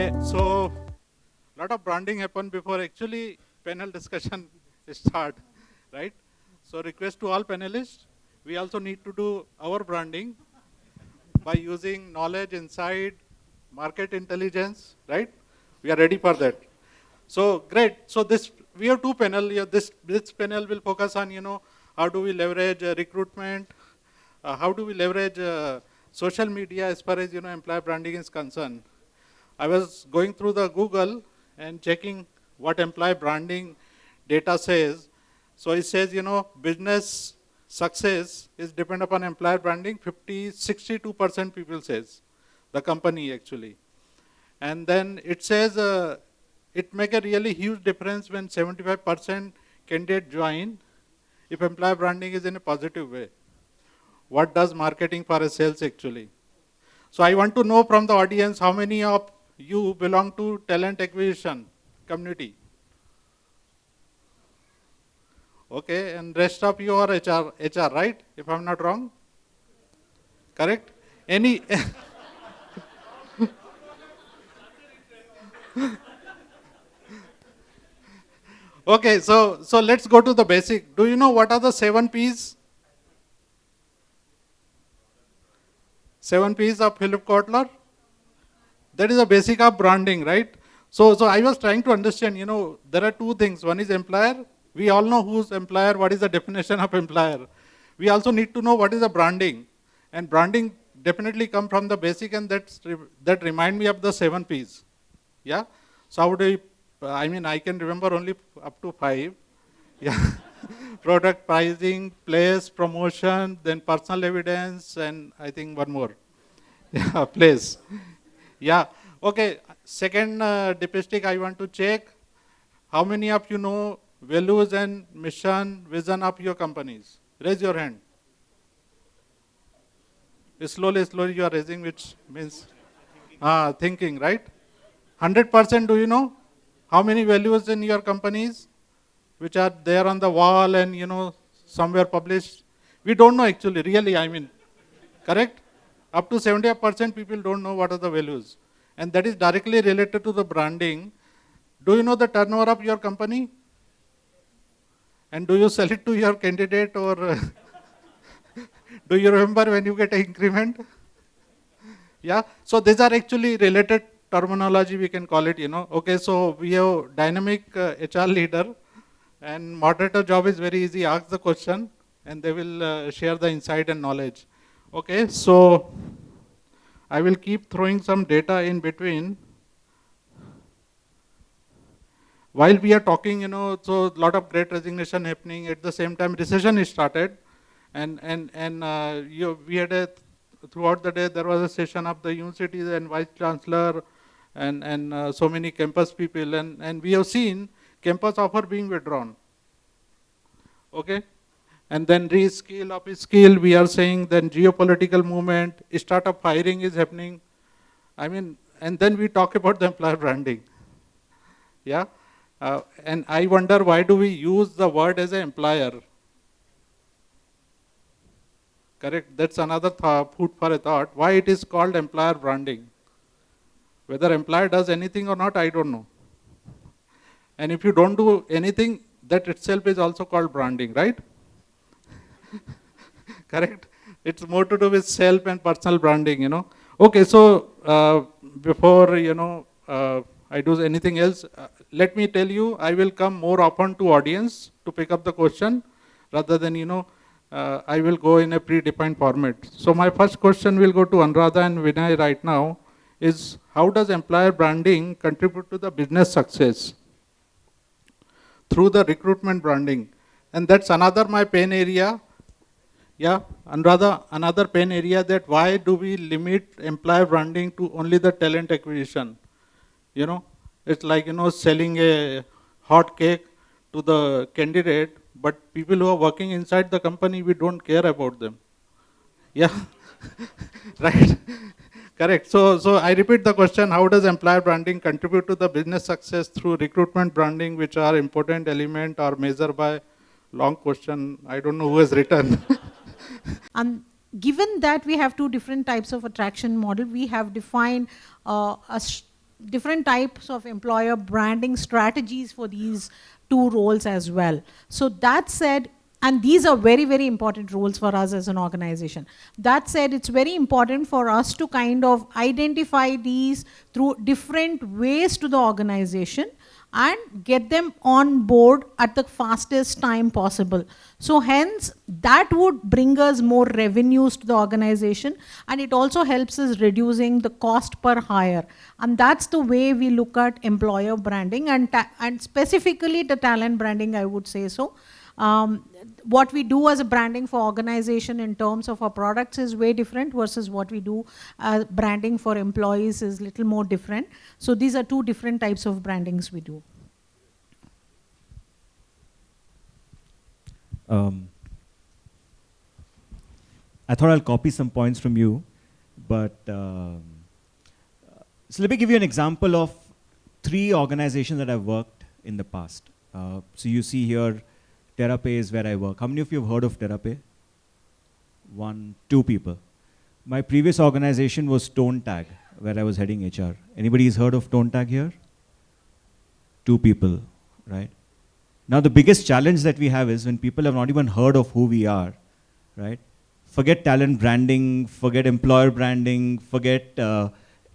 Okay, so a lot of branding happened before actually panel discussion start, right? So request to all panelists, we also need to do our branding by using knowledge, insight, market intelligence, right? We are ready for that. So great. So this we have two panel. Yeah, this panel will focus on how do we leverage recruitment, how do we leverage social media as far as employer branding is concerned. I was going through the Google and checking what employee branding data says. So it says, business success is depend upon employer branding. 62% people says, the company actually. And then it says it make a really huge difference when 75% candidate join if employer branding is in a positive way. What does marketing for a sales actually? So I want to know from the audience how many of you belong to talent acquisition community. Okay, and rest of you are HR, right? If I'm not wrong. Correct? Any Okay, so let's go to the basic. Do you know what are the 7 P's? 7 P's of Philip Kotler? That is a basic of branding, right? So I was trying to understand, there are two things. One is employer. We all know who's employer, what is the definition of employer. We also need to know what is the branding. And branding definitely come from the basic, and that remind me of the 7 P's. Yeah? So how do you, I can remember only up to 5. Yeah. Product pricing, place, promotion, then personal evidence, and I think one more. Yeah, place. Yeah. Okay. Second dipstick I want to check. How many of you know values and mission, vision of your companies? Raise your hand. Slowly you are raising, which means thinking, right? 100% do you know? How many values in your companies which are there on the wall and somewhere published? We don't know actually, really, correct? Up to 70% people don't know what are the values. And that is directly related to the branding. Do you know the turnover of your company? And do you sell it to your candidate, or do you remember when you get an increment? Yeah, so these are actually related terminology, we can call it, Okay, so we have dynamic HR leader, and moderator job is very easy. Ask the question and they will share the insight and knowledge. Okay, so I will keep throwing some data in between. While we are talking, so a lot of great resignation happening. At the same time, recession is started. And we had throughout the day, there was a session of the universities and vice chancellor and so many campus people. And we have seen campus offer being withdrawn. Okay. And then reskill, upskill, we are saying then geopolitical movement, startup hiring is happening. And then we talk about the employer branding. Yeah. And I wonder, why do we use the word as an employer? Correct. That's another food for a thought. Why it is called employer branding? Whether employer does anything or not, I don't know. And if you don't do anything, that itself is also called branding, right? Correct. It's more to do with self and personal branding, Okay, so before I do anything else, let me tell you, I will come more often to audience to pick up the question rather than I will go in a predefined format. So my first question will go to Anuradha and Vinay right now is, how does employer branding contribute to the business success through the recruitment branding? And that's another my pain area. Yeah, Anuradha, another pain area, that why do we limit employer branding to only the talent acquisition? It's like, selling a hot cake to the candidate, but people who are working inside the company, we don't care about them. Yeah, right. Correct. So I repeat the question, how does employer branding contribute to the business success through recruitment branding, which are important element or measured by, long question, I don't know who has written. And given that we have two different types of attraction model, we have defined a different types of employer branding strategies for these two roles as well. So that said, and these are very, very important roles for us as an organization. That said, it's very important for us to kind of identify these through different ways to the organization and get them on board at the fastest time possible. So hence, that would bring us more revenues to the organization, and it also helps us reducing the cost per hire. And that's the way we look at employer branding and specifically the talent branding, I would say so. What we do as a branding for organization in terms of our products is way different versus what we do branding for employees is little more different. So these are two different types of brandings we do. I thought I'll copy some points from you, but so let me give you an example of 3 organizations that I've worked in the past. So you see here, TerraPay is where I work. How many of you have heard of TerraPay? 1, 2 people. My previous organization was ToneTag, where I was heading HR. Anybody's heard of ToneTag here? 2 people, right? Now the biggest challenge that we have is when people have not even heard of who we are, right? Forget talent branding, forget employer branding, forget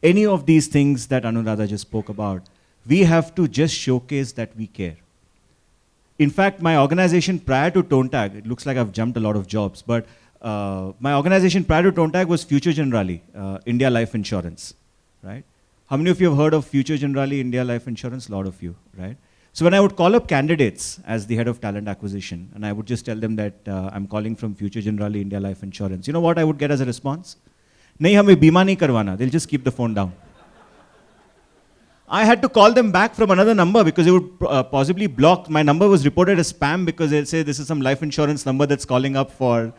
any of these things that Anuradha just spoke about. We have to just showcase that we care. In fact, my organization prior to ToneTag, it looks like I've jumped a lot of jobs, but my organization prior to ToneTag was Future Generali, India Life Insurance, right? How many of you have heard of Future Generali, India Life Insurance? A lot of you, right? So when I would call up candidates as the head of talent acquisition, and I would just tell them that I'm calling from Future Generali, India Life Insurance, you know what I would get as a response? Nahi, hame bima nahi karwana. They'll just keep the phone down. I had to call them back from another number because it would possibly block. My number was reported as spam because they'll say this is some life insurance number that's calling up for.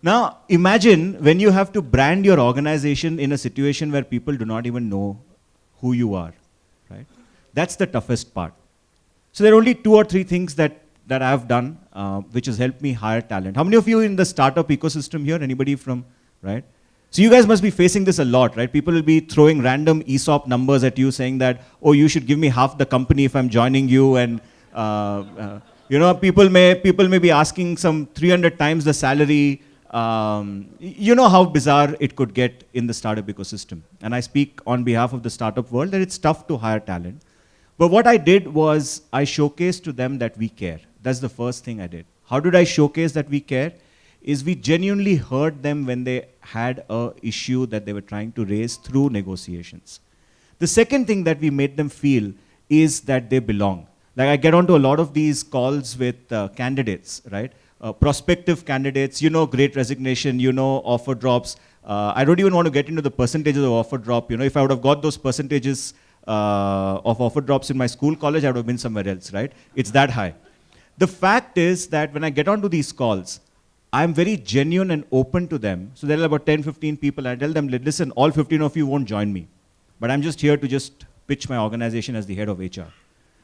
Now, imagine when you have to brand your organization in a situation where people do not even know who you are, right? That's the toughest part. So there are only 2 or 3 things that I've done which has helped me hire talent. How many of you in the startup ecosystem here? Anybody from, right? So you guys must be facing this a lot, right? People will be throwing random ESOP numbers at you saying that, oh, you should give me half the company if I'm joining you. And, you know, people may be asking some 300 times the salary. You know how bizarre it could get in the startup ecosystem. And I speak on behalf of the startup world that it's tough to hire talent. But what I did was I showcased to them that we care. That's the first thing I did. How did I showcase that we care? Is we genuinely heard them when they had an issue that they were trying to raise through negotiations. The second thing that we made them feel is that they belong. Like I get onto a lot of these calls with candidates, right? Prospective candidates, you know, great resignation, you know, offer drops. I don't even want to get into the percentages of offer drop. You know, if I would have got those percentages of offer drops in my school, college, I would have been somewhere else, right? It's that high. The fact is that when I get onto these calls, I'm very genuine and open to them. So there are about 10, 15 people. I tell them, listen, all 15 of you won't join me. But I'm just here to just pitch my organization as the head of HR.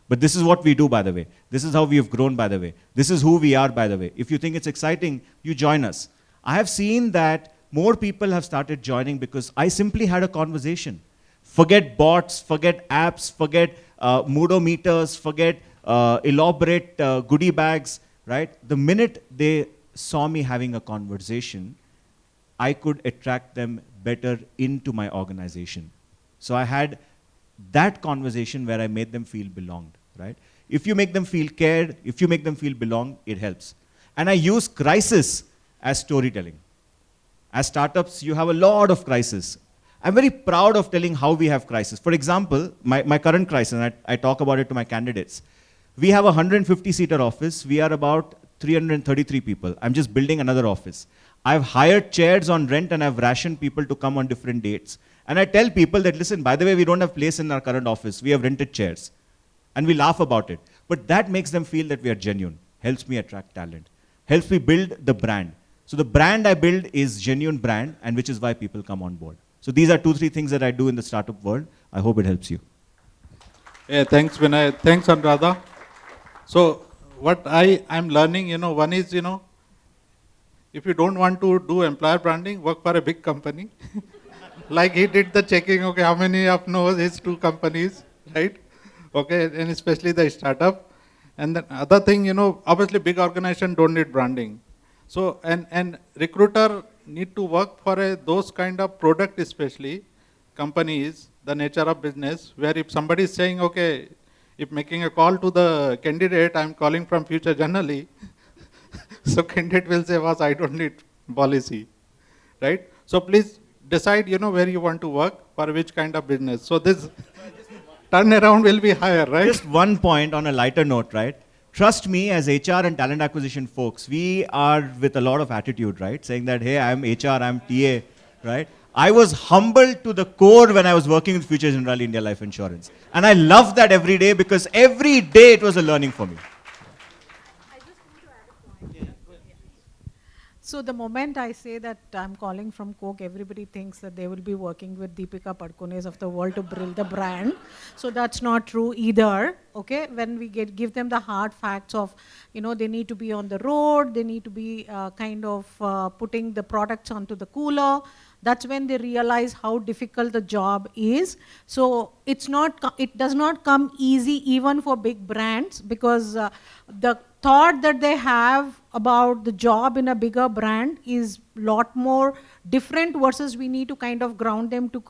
But this is what we do, by the way. This is how we have grown, by the way. This is who we are, by the way. If you think it's exciting, you join us. I have seen that more people have started joining because I simply had a conversation. Forget bots, forget apps, forget moodometers, forget elaborate goodie bags, right? The minute they saw me having a conversation, I could attract them better into my organization. So I had that conversation where I made them feel belonged, right? If you make them feel cared, if you make them feel belonged, it helps. And I use crisis as storytelling. As startups, you have a lot of crisis. I'm very proud of telling how we have crisis. For example, my current crisis, and I talk about it to my candidates. We have a 150-seater office. We are about 333 people. I'm just building another office. I've hired chairs on rent and I've rationed people to come on different dates. And I tell people that, listen, by the way, we don't have place in our current office. We have rented chairs. And we laugh about it. But that makes them feel that we are genuine. Helps me attract talent. Helps me build the brand. So the brand I build is genuine brand, and which is why people come on board. So these are 2-3 things that I do in the startup world. I hope it helps you. Yeah, thanks, Vinay. Thanks, Anuradha. So what I'm learning, you know, one is, you know, if you don't want to do employer branding, work for a big company. Like he did the checking, okay, how many of knows his two companies, right? Okay, and especially the startup. And the other thing, obviously big organization don't need branding. So, and recruiter need to work for those kind of product, especially companies, the nature of business, where if somebody is saying, okay, if making a call to the candidate, I'm calling from future generally, so candidate will say, boss, I don't need policy, right? So please decide, where you want to work for which kind of business. So this turnaround will be higher, right? Just one point on a lighter note, right? Trust me, as HR and talent acquisition folks, we are with a lot of attitude, right? Saying that, hey, I'm HR, I'm TA, right? I was humbled to the core when I was working with Future General India Life Insurance. And I love that every day because every day it was a learning for me. So the moment I say that I'm calling from Coke, everybody thinks that they will be working with Deepika Padukones of the world to build the brand. So that's not true either. Okay, when we give them the hard facts of, they need to be on the road, they need to be putting the products onto the cooler. That's when they realize how difficult the job is. So it does not come easy even for big brands, because the thought that they have about the job in a bigger brand is a lot more different, versus we need to kind of ground them to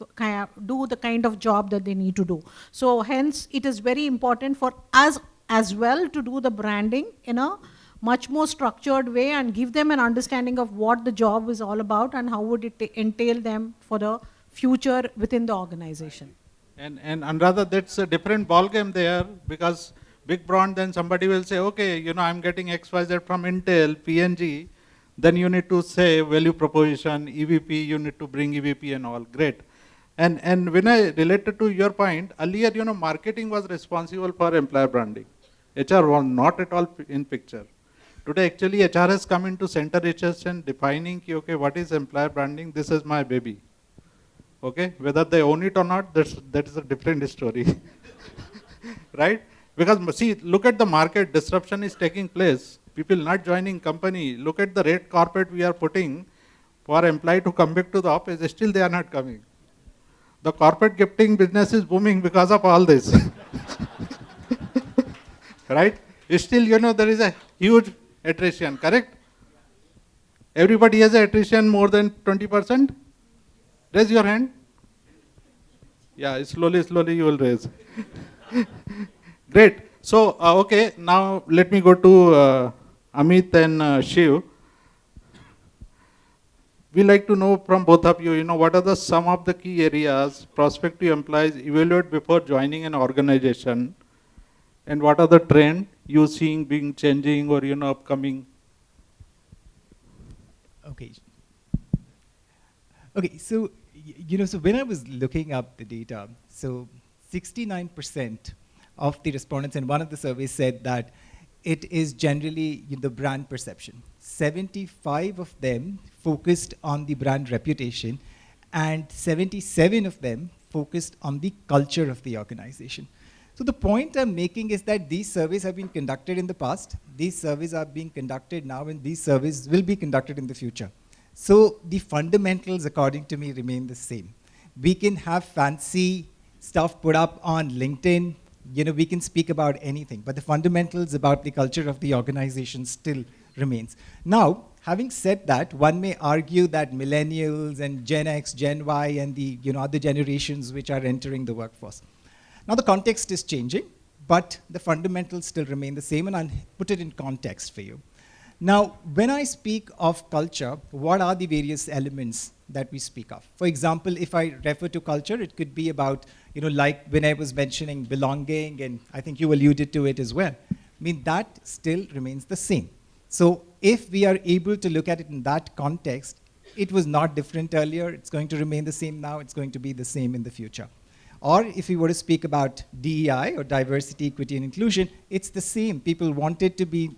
do the kind of job that they need to do. So hence it is very important for us as well to do the branding in a much more structured way and give them an understanding of what the job is all about and how would it entail them for the future within the organization. And Anuradha, that's a different ball game there, because big brand, then somebody will say, okay, I'm getting XYZ from Intel, P&G, then you need to say value proposition, EVP, you need to bring EVP and all, great. And Vinay, related to your point, earlier, marketing was responsible for employer branding. HR was not at all in picture. Today, actually, HR has come into center research and defining, okay, what is employer branding? This is my baby. Okay, whether they own it or not, that is a different story, right? Because see, look at the market, disruption is taking place. People not joining company. Look at the red carpet we are putting for employee to come back to the office. Still, they are not coming. The corporate gifting business is booming because of all this, right? Still, there is a huge attrition, correct? Everybody has a attrition more than 20%? Raise your hand. Yeah, slowly you will raise. Great. So, okay, now let me go to Amit and Shiv. We like to know from both of you, what are some of the key areas prospective employees evaluate before joining an organization, and what are the trend you seeing being changing or upcoming? Okay. Okay, so so when I was looking up the data, so 69% of the respondents in one of the surveys said that it is generally the brand perception. 75 of them focused on the brand reputation, and 77 of them focused on the culture of the organization. So the point I'm making is that these surveys have been conducted in the past, these surveys are being conducted now, and these surveys will be conducted in the future. So the fundamentals, according to me, remain the same. We can have fancy stuff put up on LinkedIn, we can speak about anything, but the fundamentals about the culture of the organization still remains. Now, having said that, one may argue that millennials and Gen X, Gen Y, and the other generations which are entering the workforce. Now the context is changing, but the fundamentals still remain the same, and I'll put it in context for you. Now, when I speak of culture, what are the various elements that we speak of? For example, if I refer to culture, it could be about, like when I was mentioning belonging, and I think you alluded to it as well. I mean, that still remains the same. So if we are able to look at it in that context, it was not different earlier, it's going to remain the same now, it's going to be the same in the future. Or if we were to speak about DEI, or diversity, equity, and inclusion, it's the same. People wanted to be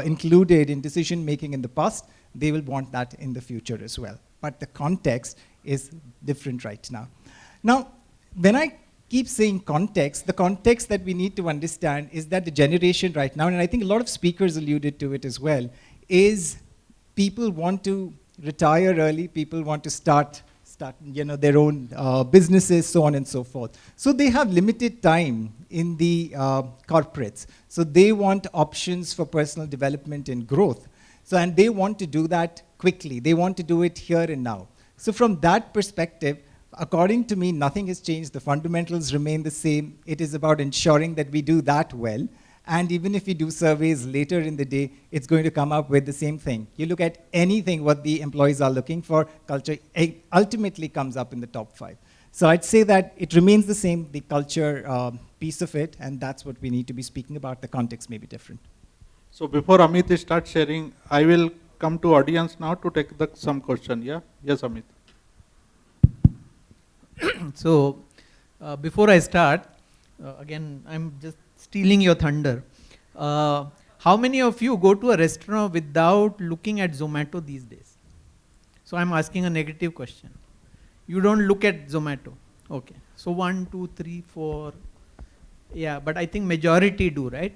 included in decision making in the past, they will want that in the future as well. But the context is different right now. Now, when I keep saying context, the context that we need to understand is that the generation right now, and I think a lot of speakers alluded to it as well, is people want to retire early, people want to start start, their own businesses, so on and so forth. So they have limited time in the corporates. So they want options for personal development and growth. So, and they want to do that quickly. They want to do it here and now. So from that perspective, according to me, nothing has changed. The fundamentals remain the same. It is about ensuring that we do that well. And even if we do surveys later in the day, it's going to come up with the same thing. You look at anything, what the employees are looking for, culture ultimately comes up in the top 5. So I'd say that it remains the same, the culture piece of it, and that's what we need to be speaking about. The context may be different. So before Amit starts sharing, I will come to audience now to take some question. Yeah? Yes, Amit. So before I start, again, I'm just stealing your thunder. How many of you go to a restaurant without looking at Zomato these days? So I'm asking a negative question. You don't look at Zomato. Okay. So 1, 2, 3, 4. Yeah, but I think majority do, right?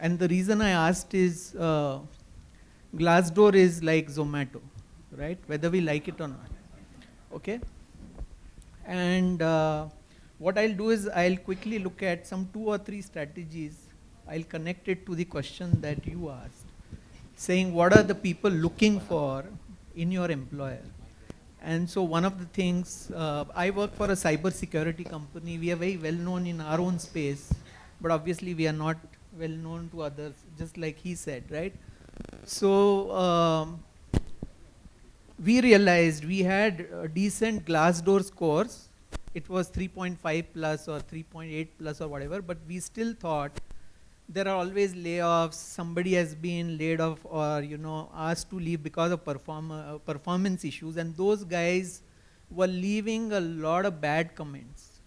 And the reason I asked is Glassdoor is like Zomato, right? Whether we like it or not. Okay? And what I'll do is I'll quickly look at some 2 or 3 strategies. I'll connect it to the question that you asked, saying what are the people looking for in your employer. And so one of the things, I work for a cyber security company. We are very well known in our own space, but obviously we are not well known to others, just like he said, right? So we realized we had decent Glassdoor scores. It was 3.5 plus or 3.8 plus or whatever, but we still thought there are always layoffs. Somebody has been laid off or asked to leave because of performance issues, and those guys were leaving a lot of bad comments.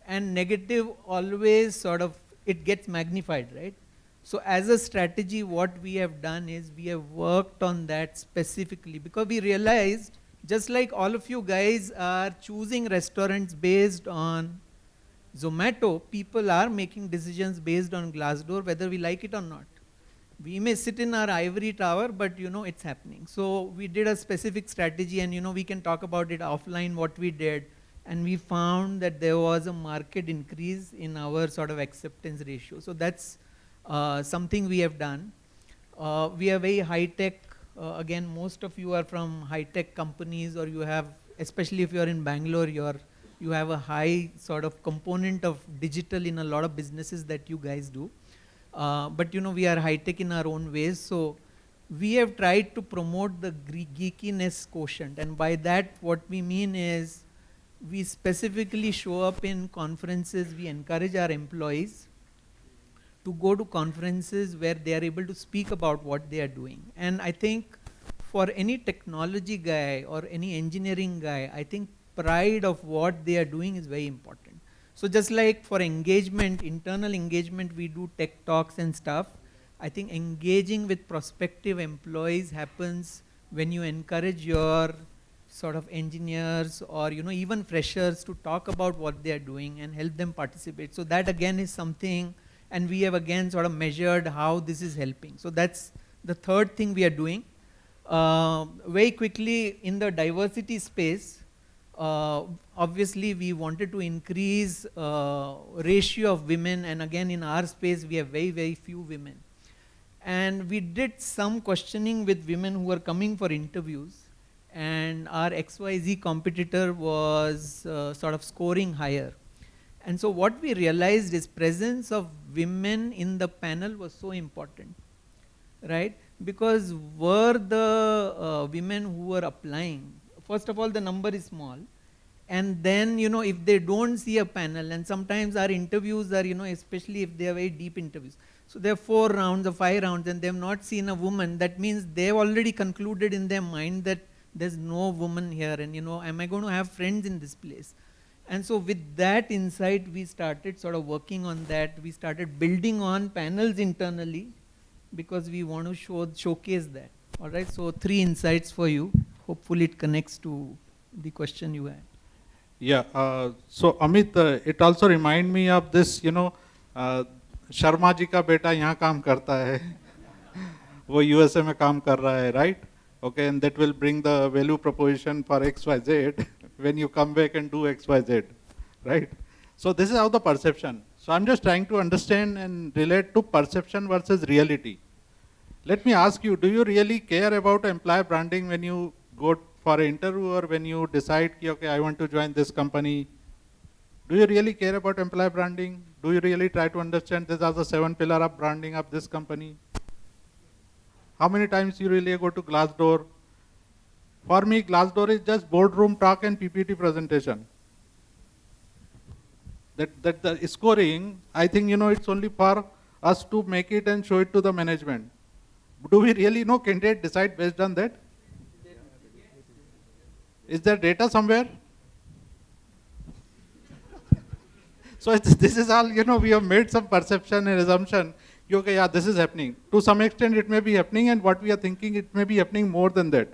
And negative always sort of, it gets magnified, right? So as a strategy, what we have done is we have worked on that specifically, because we realized, just like all of you guys are choosing restaurants based on Zomato, people are making decisions based on Glassdoor, whether we like it or not. We may sit in our ivory tower, but it's happening. So we did a specific strategy, and we can talk about it offline, what we did. And we found that there was a market increase in our sort of acceptance ratio. So that's something we have done. We are very high tech. Again, most of you are from high tech companies, or you have, especially if you are in Bangalore, you have a high sort of component of digital in a lot of businesses that you guys do. But we are high tech in our own ways. So we have tried to promote the geekiness quotient. And by that, what we mean is, we specifically show up in conferences. We encourage our employees to go to conferences where they are able to speak about what they are doing. And I think for any technology guy or any engineering guy, I think pride of what they are doing is very important. So just like for engagement, internal engagement, we do tech talks and stuff. I think engaging with prospective employees happens when you encourage your sort of engineers or even freshers to talk about what they are doing and help them participate. So that again is something, and we have again sort of measured how this is helping. So that's the third thing we are doing. Very quickly, in the diversity space, obviously we wanted to increase ratio of women, and again in our space we have very, very few women. And we did some questioning with women who were coming for interviews, and our XYZ competitor was sort of scoring higher. And so what we realized is presence of women in the panel was so important, right? Because were the women who were applying, first of all, the number is small. And then, if they don't see a panel, and sometimes our interviews are, especially if they are very deep interviews. So there are 4 rounds or 5 rounds and they have not seen a woman. That means they've already concluded in their mind that there's no woman here, and am I going to have friends in this place? And so with that insight, we started sort of working on that. We started building on panels internally because we want to showcase that. All right, so 3 insights for you. Hopefully it connects to the question you had. Yeah, so Amit, it also remind me of this, Sharma ji का बेटा यहाँ काम करता है, वो USA में काम कर रहा है, right? Okay, and that will bring the value proposition for XYZ. when you come back and do X, Y, Z, right? So this is how the perception. So I'm just trying to understand and relate to perception versus reality. Let me ask you, do you really care about employer branding when you go for an interview or when you decide, okay, I want to join this company? Do you really care about employer branding? Do you really try to understand these are the 7 pillars of branding of this company? How many times you really go to Glassdoor? For me, Glassdoor is just boardroom talk and PPT presentation. That the scoring, I think, it's only for us to make it and show it to the management. Do we really know candidate decide based on that? Is there data somewhere? So this is all, we have made some perception and assumption. Okay, yeah, this is happening. To some extent, it may be happening, and what we are thinking, it may be happening more than that.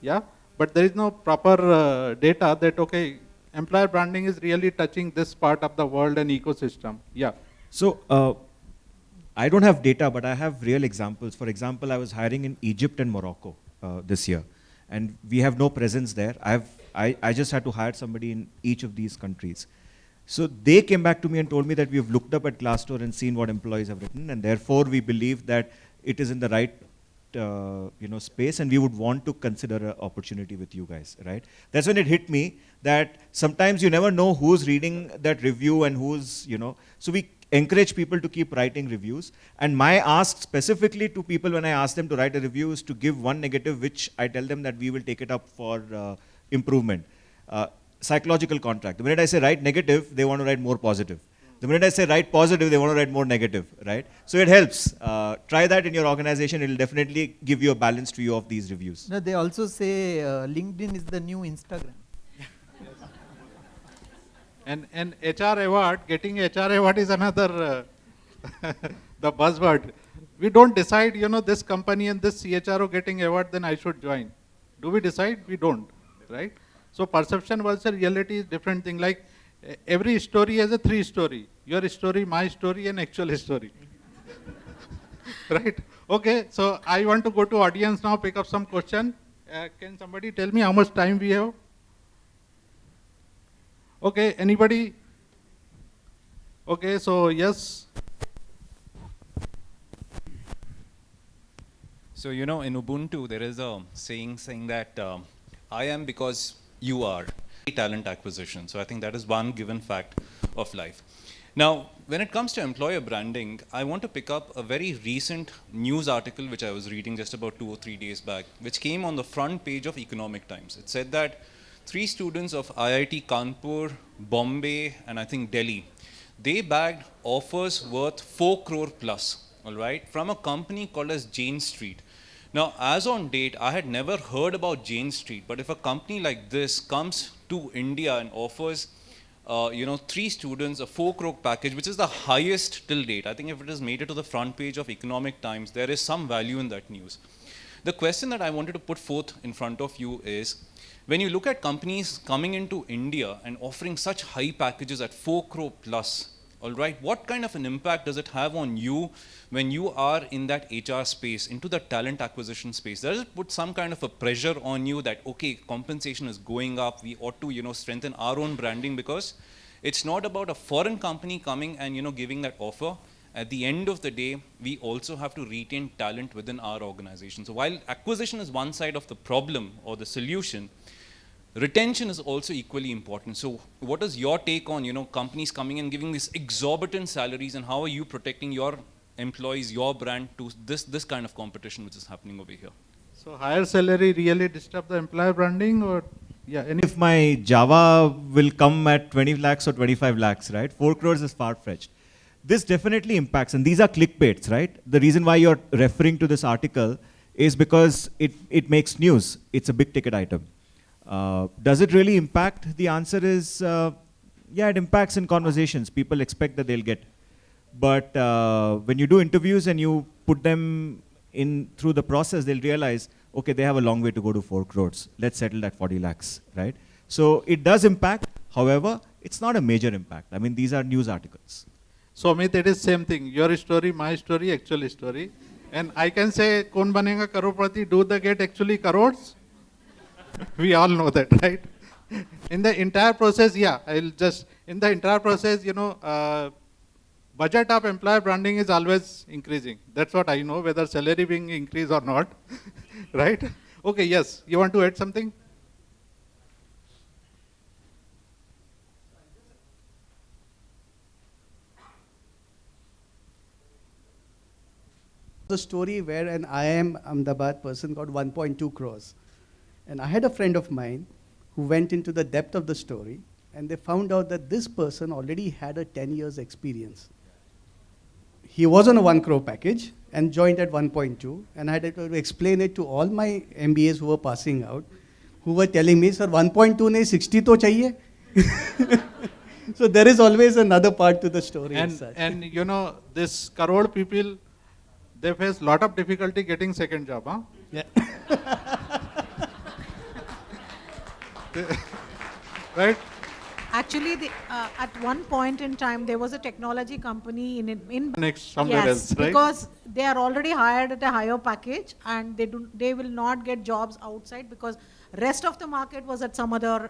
Yeah, but there is no proper data that, okay, employer branding is really touching this part of the world and ecosystem. Yeah. So I don't have data, but I have real examples. For example, I was hiring in Egypt and Morocco this year, and we have no presence there. I just had to hire somebody in each of these countries. So they came back to me and told me that we have looked up at Glassdoor and seen what employees have written, and therefore we believe that it is in the right space, and we would want to consider an opportunity with you guys, right? That's when it hit me that sometimes you never know who's reading that review and who's, so we encourage people to keep writing reviews. And my ask specifically to people when I ask them to write a review is to give one negative, which I tell them that we will take it up for improvement. Psychological contract. The minute I say write negative, they want to write more positive. The minute I say write positive, they want to write more negative, right? So it helps. Try that in your organization. It will definitely give you a balanced view of these reviews. No, they also say LinkedIn is the new Instagram. And HR award, getting HR award is another the buzzword. We don't decide, this company and this CHRO getting award, then I should join. Do we decide? We don't, right? So perception versus reality is different thing. Like every story has a 3 story. Your story, my story, and actual story. Right? Okay, so I want to go to audience now, pick up some question. Can somebody tell me how much time we have? Okay, anybody? Okay, so yes. So, in Ubuntu, there is a saying that I am because you are. Talent acquisition. So I think that is one given fact of life. Now, when it comes to employer branding, I want to pick up a very recent news article which I was reading just about 2 or 3 days back, which came on the front page of Economic Times. It said that 3 students of IIT Kanpur, Bombay, and I think Delhi, they bagged offers worth 4 crore plus, all right, from a company called as Jane Street. Now, as on date, I had never heard about Jane Street, but if a company like this comes to India and offers, 3 students a 4 crore package, which is the highest till date, I think if it has made it to the front page of Economic Times, there is some value in that news. The question that I wanted to put forth in front of you is, when you look at companies coming into India and offering such high packages at 4 crore plus, all right, what kind of an impact does it have on you when you are in that HR space, into the talent acquisition space? Does it put some kind of a pressure on you that, okay, compensation is going up, we ought to, strengthen our own branding, because it's not about a foreign company coming and, giving that offer. At the end of the day, we also have to retain talent within our organization. So while acquisition is one side of the problem or the solution, retention is also equally important. So what is your take on, companies coming and giving these exorbitant salaries, and how are you protecting your employees, your brand to this kind of competition which is happening over here? So higher salary really disturb the employer branding, or yeah? If my Java will come at 20 lakhs or 25 lakhs, right? 4 crores is far-fetched. This definitely impacts, and these are clickbaits, right? The reason why you're referring to this article is because it makes news. It's a big ticket item. Does it really impact? The answer is, yeah, it impacts in conversations. People expect that they'll get. But when you do interviews and you put them in through the process, they'll realize, okay, they have a long way to go to 4 crores. Let's settle at 40 lakhs, right? So it does impact. However, it's not a major impact. I mean, these are news articles. So Amit, it is same thing. Your story, my story, actual story. And I can say, Kaun banega crorepati, do they get actually crores? We all know that, right? In the entire process, yeah, in the entire process, budget of employer branding is always increasing. That's what I know, whether salary being increased or not, right? Okay, yes, you want to add something? The story where an IIM Ahmedabad person got 1.2 crores. And I had a friend of mine who went into the depth of the story, and they found out that this person already had a 10 years experience. He was on a 1 crore package and joined at 1.2, and I had to explain it to all my MBAs who were passing out, who were telling me, sir, 1.2 nahi, 60 to chahiye. So there is always another part to the story. And this crore people, they face lot of difficulty getting second job, huh? Yeah. Right? Actually, at one point in time, there was a technology company in Next, somewhere else, right? because they are already hired at a higher package, and they will not get jobs outside because rest of the market was at some other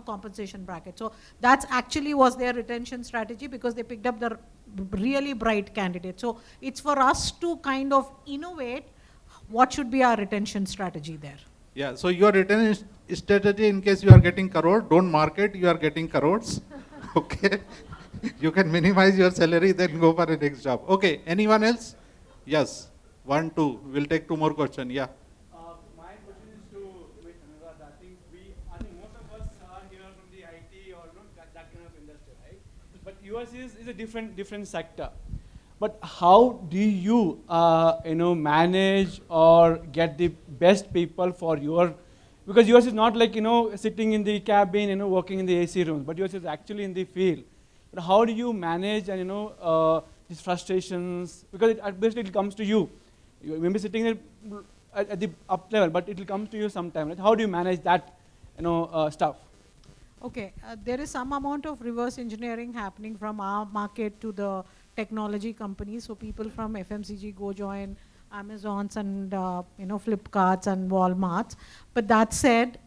compensation bracket. So that's actually was their retention strategy, because they picked up the really bright candidate. So it's for us to kind of innovate what should be our retention strategy there. Yeah, so your retention strategy, in case you are getting crore, don't market, you are getting crores. Okay. You can minimize your salary, then go for the next job. Okay, anyone else? Yes, 1, 2. We'll take 2 more questions. Yeah. My question is to Anuradha. I think most of us are here from the IT or that kind of industry, right? But yours is a different sector. But how do you manage or get the best people for your, because yours is not like sitting in the cabin working in the AC rooms, but yours is actually in the field. But how do you manage and these frustrations, because it basically it comes to you. You may be sitting at the up level, but it will come to you sometime. Right? How do you manage that stuff? Okay, there is some amount of reverse engineering happening from our market to the technology companies. So people from FMCG go join Amazons and Flipkarts and Walmarts. But that said,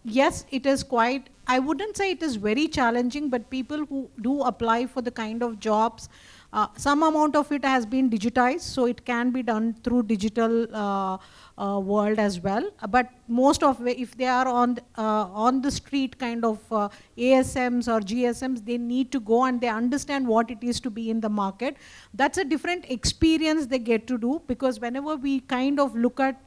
yes, it is quite, I wouldn't say it is very challenging, but people who do apply for the kind of jobs, some amount of it has been digitized, so it can be done through digital world as well. But most of it, if they are on the street kind of ASMs or GSMs, they need to go and they understand what it is to be in the market. That's a different experience they get to do, because whenever we kind of look at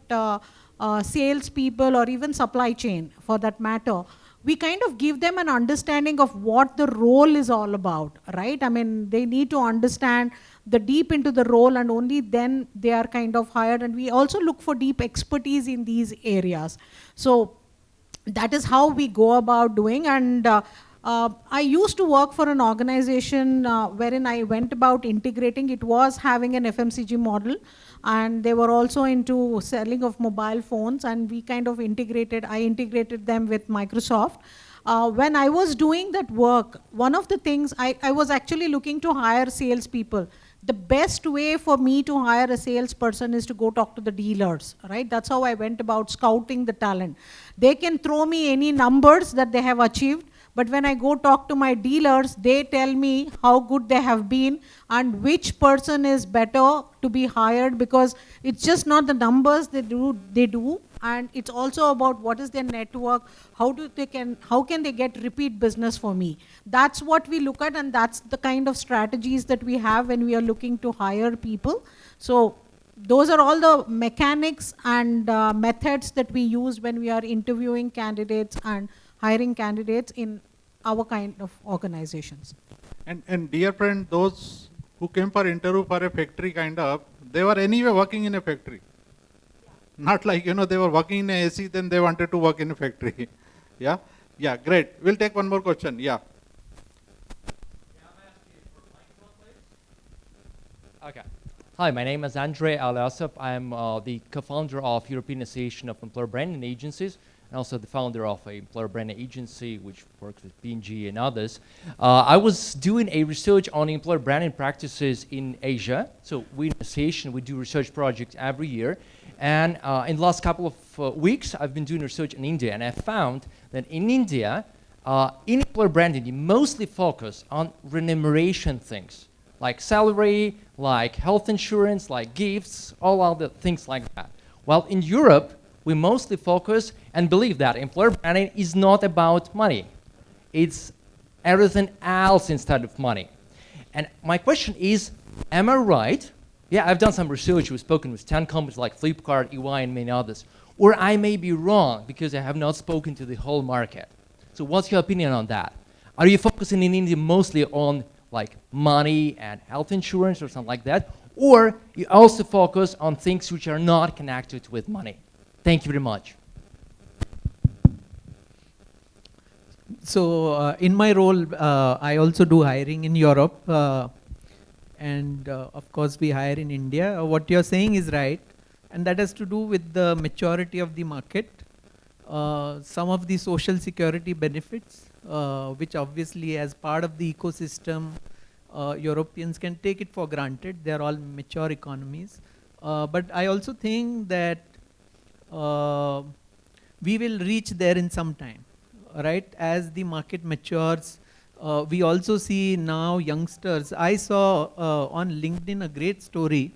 sales people or even supply chain for that matter, we kind of give them an understanding of what the role is all about, right? I mean, they need to understand the deep into the role, and only then they are kind of hired. And we also look for deep expertise in these areas. So that is how we go about doing. And I used to work for an organization wherein I went about integrating. It was having an FMCG model, and they were also into selling of mobile phones, and we kind of I integrated them with Microsoft. When I was doing that work, one of the things, I was actually looking to hire salespeople. The best way for me to hire a salesperson is to go talk to the dealers, right? That's how I went about scouting the talent. They can throw me any numbers that they have achieved, but when I go talk to my dealers, they tell me how good they have been and which person is better to be hired, because it's just not the numbers they do, and it's also about what is their network, how can they get repeat business for me. That's what we look at, and that's the kind of strategies that we have when we are looking to hire people. So those are all the mechanics and methods that we use when we are interviewing candidates and hiring candidates in our kind of organizations. And dear friend, those who came for interview for a factory kind of, they were anyway working in a factory. Not like, they were working in a AC, then they wanted to work in a factory. Yeah? Yeah, great. We'll take one more question. Yeah. Okay. Hi, my name is Andrei Alyasov. I'm the co-founder of European Association of Employer Branding Agencies. and also the founder of a employer branding agency, which works with P&G and others. I was doing a research on employer branding practices in Asia. So we in association, we do research projects every year. And in the last couple of weeks, I've been doing research in India, and I found that in India, in employer branding, you mostly focus on remuneration things, like salary, like health insurance, like gifts, all other things like that. While in Europe, we mostly focus and believe that employer branding is not about money. It's everything else instead of money. And my question is, am I right? Yeah, I've done some research. We've spoken with 10 companies like Flipkart, EY, and many others. Or I may be wrong because I have not spoken to the whole market. So what's your opinion on that? Are you focusing in India mostly on like money and health insurance or something like that? Or you also focus on things which are not connected with money? Thank you very much. So in my role, I also do hiring in Europe. And of course, we hire in India. What you're saying is right. And that has to do with the maturity of the market. Some of the social security benefits, which obviously as part of the ecosystem, Europeans can take it for granted. They're all mature economies. But I also think that we will reach there in some time, right? As the market matures, we also see now youngsters. I saw on LinkedIn a great story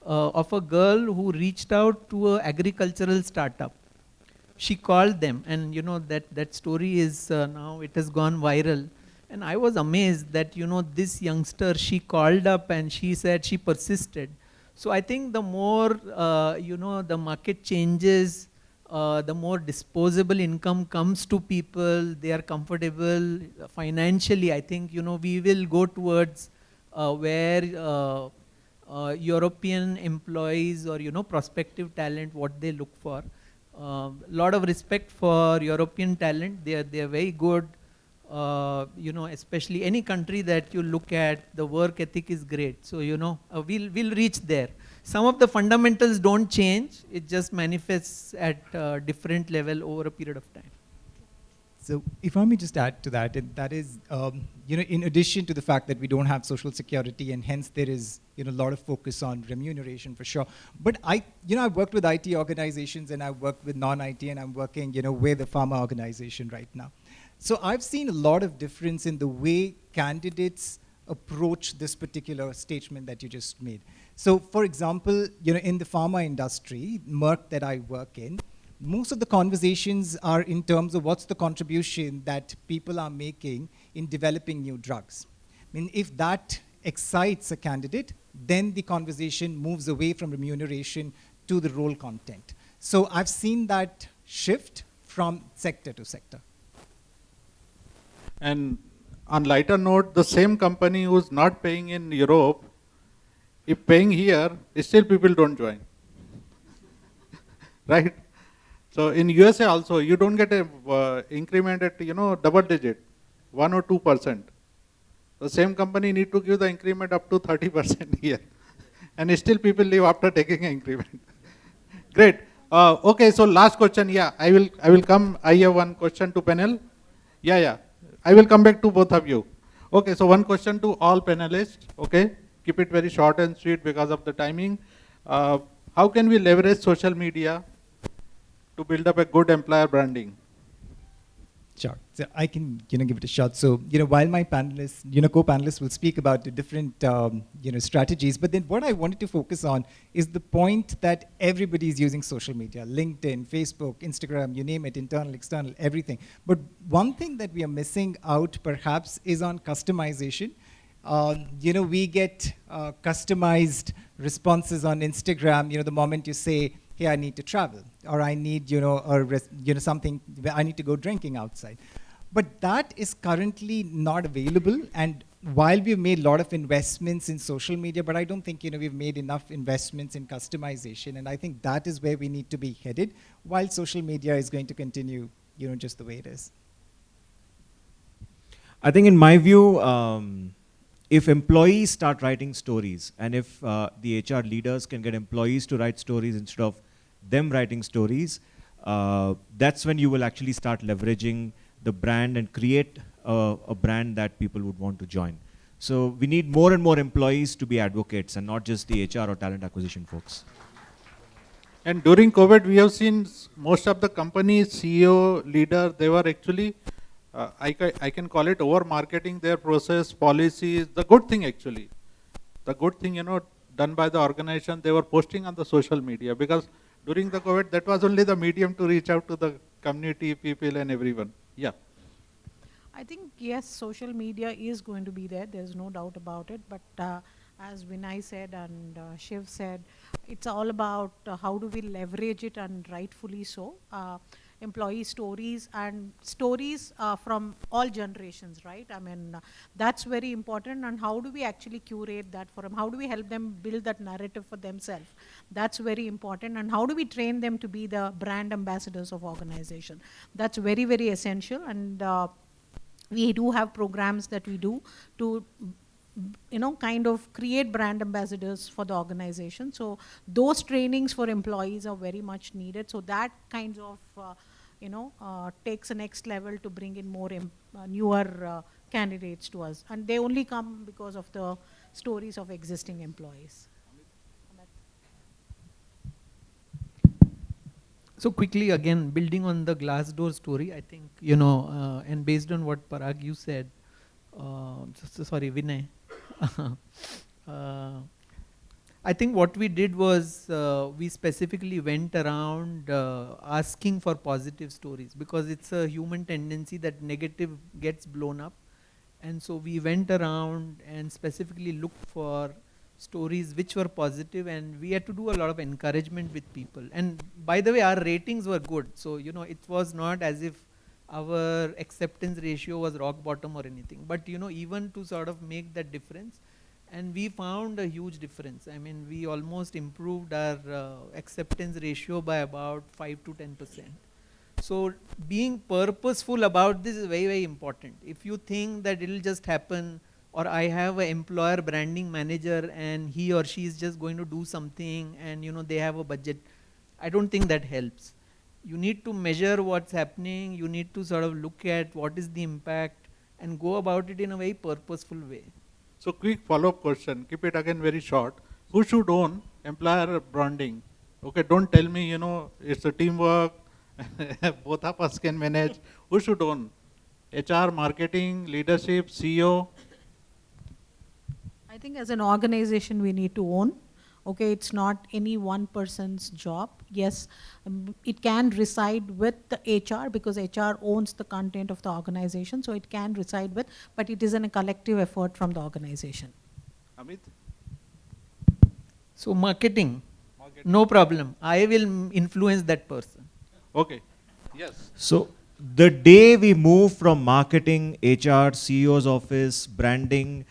of a girl who reached out to an agricultural startup. She called them, and you know that story is now it has gone viral. And I was amazed that this youngster, she called up and she said she persisted. So I think the more the market changes, the more disposable income comes to people. They are comfortable financially. I think we will go towards where European employees or prospective talent, what they look for. Lot of respect for European talent. They are very good. Especially any country that you look at, the work ethic is great. So we'll reach there. Some of the fundamentals don't change. It just manifests at a different level over a period of time. So if I may just add to that, that is, in addition to the fact that we don't have social security and hence there is, a lot of focus on remuneration for sure. But I've worked with IT organizations and I've worked with non-IT and I'm working, with a pharma organization right now. So I've seen a lot of difference in the way candidates approach this particular statement that you just made. So for example, in the pharma industry, Merck that I work in, most of the conversations are in terms of what's the contribution that people are making in developing new drugs. I mean, if that excites a candidate, then the conversation moves away from remuneration to the role content. So I've seen that shift from sector to sector. And on lighter note, the same company who's not paying in Europe, if paying here, still people don't join. Right? So in USA also, you don't get a increment at double digit, 1 or 2%. The same company need to give the increment up to 30% here, and still people leave after taking an increment. Great. Okay, so last question. Yeah, I will come. I have one question to panel. Yeah. I will come back to both of you. Okay, so one question to all panelists. Okay, keep it very short and sweet because of the timing. How can we leverage social media to build up a good employer branding? Sure. So I can, give it a shot. So, while my panelists, co-panelists will speak about the different, strategies, but then what I wanted to focus on is the point that everybody is using social media, LinkedIn, Facebook, Instagram, you name it, internal, external, everything. But one thing that we are missing out perhaps is on customization. We get customized responses on Instagram, the moment you say, hey, I need to travel, or I need, something, I need to go drinking outside. But that is currently not available. And while we've made a lot of investments in social media, but I don't think, we've made enough investments in customization. And I think that is where we need to be headed, while social media is going to continue, just the way it is. I think in my view, if employees start writing stories, and if the HR leaders can get employees to write stories instead of them writing stories, that's when you will actually start leveraging the brand and create a brand that people would want to join. So we need more and more employees to be advocates and not just the HR or talent acquisition folks. And during COVID, we have seen most of the companies, CEO, leader, they were actually, I can call it over marketing their process, policies, the good thing actually. The good thing, done by the organization, they were posting on the social media because during the COVID, that was only the medium to reach out to the community, people and everyone. Yeah. I think, yes, social media is going to be there. There's no doubt about it. But as Vinay said and Shiv said, it's all about how do we leverage it, and rightfully so. Employee stories and stories from all generations, right? I mean, that's very important. And how do we actually curate that for them? How do we help them build that narrative for themselves? That's very important. And how do we train them to be the brand ambassadors of organization? That's very, very essential. And we do have programs that we do to kind of create brand ambassadors for the organization. So those trainings for employees are very much needed. So that kind of takes a next level to bring in more newer candidates to us. And they only come because of the stories of existing employees. So quickly, again, building on the Glassdoor story, I think, and based on what Parag you said, sorry, Vinay. I think what we did was we specifically went around asking for positive stories, because it's a human tendency that negative gets blown up. And so we went around and specifically looked for stories which were positive, and we had to do a lot of encouragement with people. And by the way, our ratings were good. So, it was not as if our acceptance ratio was rock bottom or anything. But, even to sort of make that difference, and we found a huge difference. I mean, we almost improved our acceptance ratio by about 5 to 10%. So being purposeful about this is very, very important. If you think that it'll just happen, or I have an employer branding manager and he or she is just going to do something and they have a budget, I don't think that helps. You need to measure what's happening. You need to sort of look at what is the impact and go about it in a very purposeful way. So quick follow-up question, keep it again very short. Who should own employer branding? Okay, don't tell me, it's a teamwork, both of us can manage. Who should own? HR, marketing, leadership, CEO? I think as an organization we need to own. Okay, it's not any one person's job. Yes, it can reside with the HR because HR owns the content of the organization, so it can reside with, but it is a collective effort from the organization. Amit? So marketing, no problem. I will influence that person. Okay, yes. So the day we move from marketing, HR, CEO's office, branding,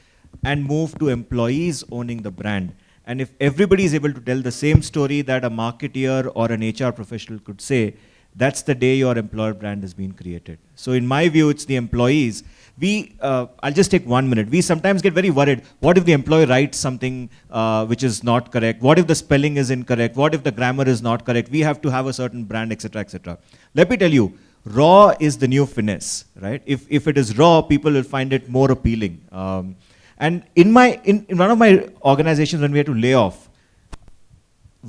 and move to employees owning the brand, and if everybody is able to tell the same story that a marketeer or an HR professional could say, that's the day your employer brand has been created. So in my view, it's the employees. I'll just take 1 minute. We sometimes get very worried. What if the employee writes something which is not correct? What if the spelling is incorrect? What if the grammar is not correct? We have to have a certain brand, etc., etc. Let me tell you, raw is the new finesse, right? If it is raw, people will find it more appealing. And in one of my organizations, when we had to lay off,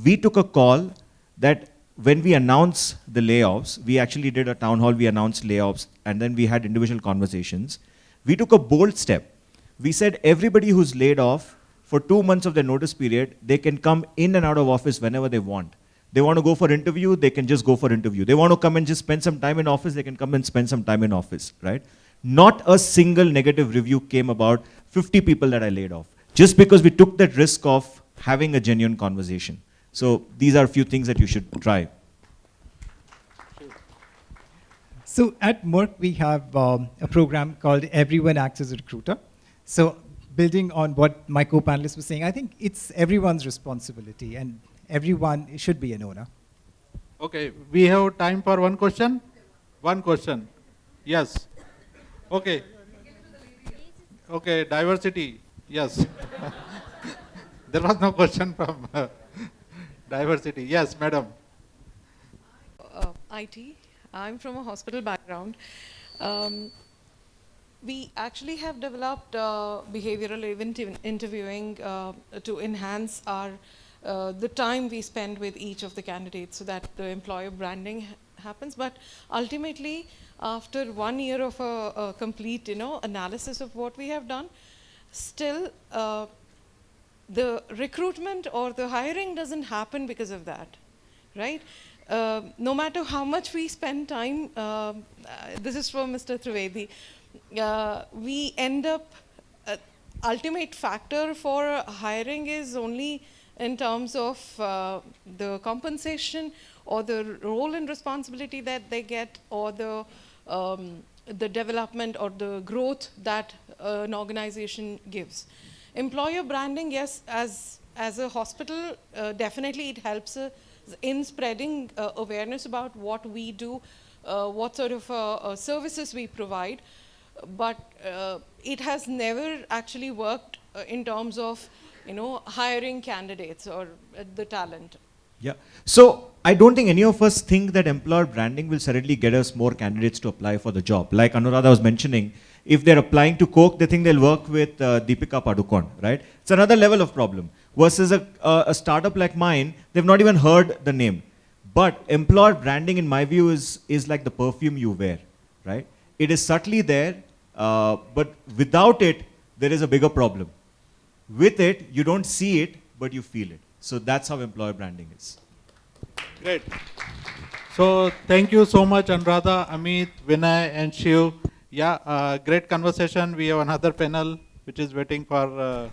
we took a call that when we announce the layoffs, we actually did a town hall, we announced layoffs, and then we had individual conversations. We took a bold step. We said everybody who's laid off, for 2 months of their notice period, they can come in and out of office whenever they want. They want to go for interview, they can just go for interview. They want to come and just spend some time in office, they can come and spend some time in office, right? Not a single negative review came about 50 people that I laid off, just because we took that risk of having a genuine conversation. So these are a few things that you should try. So at Merck, we have a program called Everyone Acts as a Recruiter. So building on what my co-panelist was saying, I think it's everyone's responsibility and everyone should be an owner. Okay, we have time for one question. One question. Yes. Okay. Okay, diversity. Yes. There was no question from diversity. Yes, madam. IT. I'm from a hospital background. We actually have developed behavioral event interviewing to enhance our the time we spend with each of the candidates so that the employer branding happens. But ultimately, after 1 year of a complete analysis of what we have done, still the recruitment or the hiring doesn't happen because of that, right? No matter how much we spend time, this is for Mr. Trivedi, we end up, ultimate factor for hiring is only in terms of the compensation or the role and responsibility that they get, or the development or the growth that an organization gives. Employer branding, yes, as a hospital, definitely it helps in spreading awareness about what we do, what sort of services we provide, but it has never actually worked in terms of hiring candidates or the talent. Yeah. So I don't think any of us think that employer branding will suddenly get us more candidates to apply for the job. Like Anuradha was mentioning, if they're applying to Coke, they think they'll work with Deepika Padukone, right? It's another level of problem. Versus a startup like mine, they've not even heard the name. But employer branding, in my view, is like the perfume you wear, right? It is subtly there, but without it, there is a bigger problem. With it, you don't see it, but you feel it. So that's how employer branding is. Great. So thank you so much, Anuradha, Amit, Vinay, and Shiv. Yeah, great conversation. We have another panel which is waiting for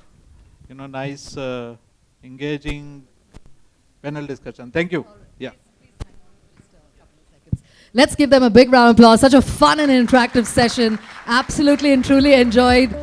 nice, engaging panel discussion. Thank you. Yeah. Let's give them a big round of applause. Such a fun and interactive session. Absolutely and truly enjoyed.